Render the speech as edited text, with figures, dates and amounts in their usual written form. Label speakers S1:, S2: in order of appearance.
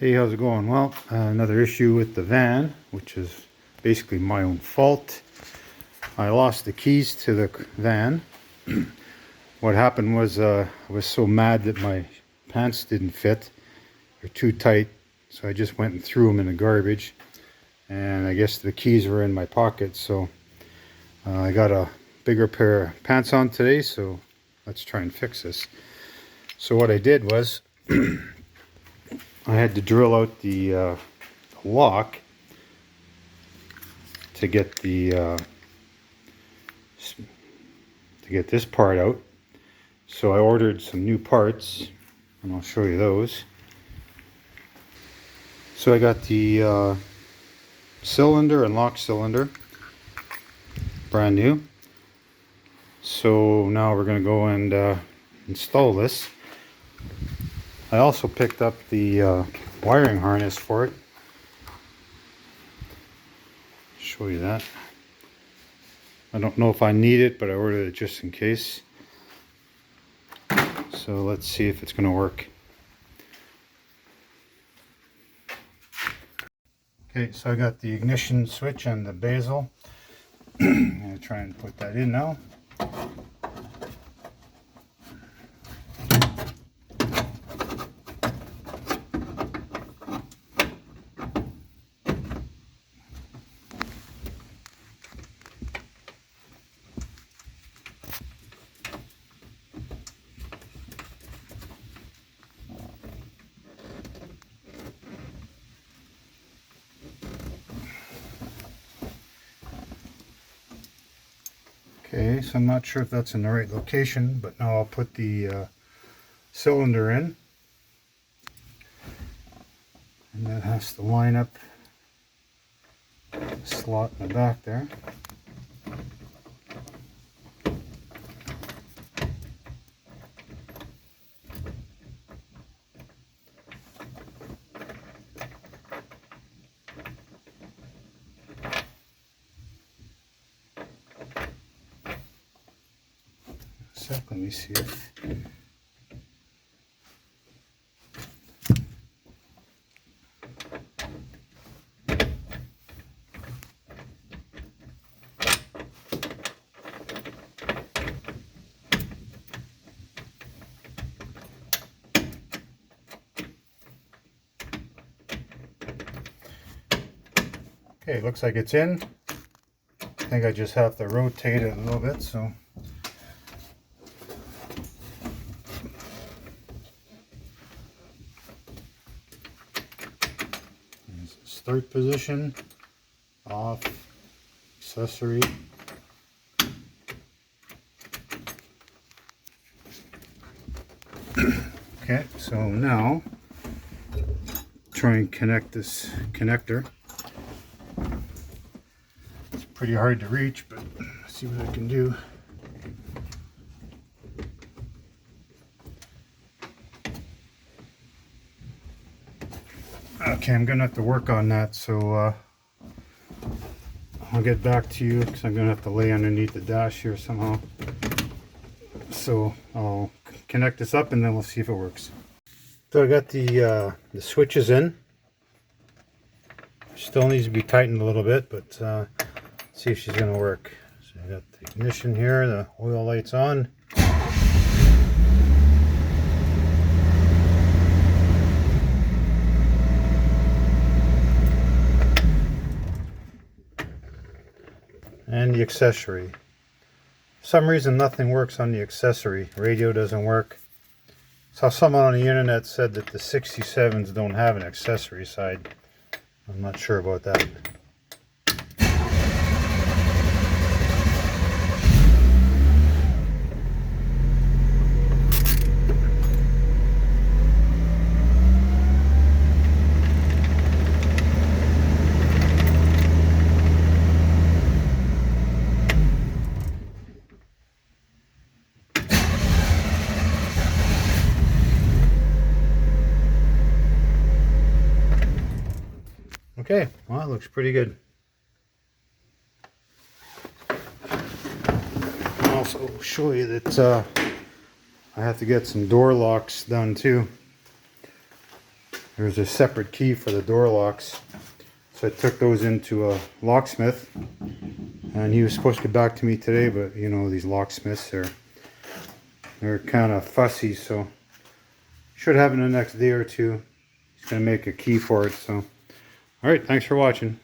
S1: Hey, how's it going? Well, another issue with the van, which is basically my own fault. I lost the keys to the van. What happened was I was so mad that my pants didn't fit. They're too tight, so I just went and threw them in the garbage. And I guess the keys were in my pocket, so I got a bigger pair of pants on today, so let's try and fix this. So what I did was I had to drill out the lock to get the this part out. So I ordered some new parts, and I'll show you those. So I got the cylinder and lock cylinder, brand new. So now we're going to go and install this. I also picked up the wiring harness for it. Show you that. I don't know if I need it, but I ordered it just in case. So let's see if it's going to work. Okay, so I got the ignition switch and the bezel. I'm going to try and put that in now. Okay, so I'm not sure if that's in the right location, but now I'll put the cylinder in. And that has to line up the slot in the back there. Let me see if okay, looks like it's in. I think I just have to rotate it a little bit, so start position, off, accessory. Okay, so now try and connect this connector. It's pretty hard to reach, but let's see what I can do. Okay, I'm gonna have to work on that, so I'll get back to you because I'm gonna have to lay underneath the dash here somehow. So I'll connect this up and then we'll see if it works. So I got the switches in. Still needs to be tightened a little bit, but let's see if she's gonna work. So I got the ignition here, the oil light's on. And the accessory. For some reason nothing works on the accessory. Radio doesn't work. Saw someone on the internet said that the 67s don't have an accessory side. I'm not sure about that. Okay, well, it looks pretty good. I'll also show you that I have to get some door locks done too. there's a separate key for the door locks. So I took those into a locksmith, and he was supposed to get back to me today, but you know, these locksmiths they're kind of fussy, so should have in the next day or two. He's gonna make a key for it. So all right, thanks for watching.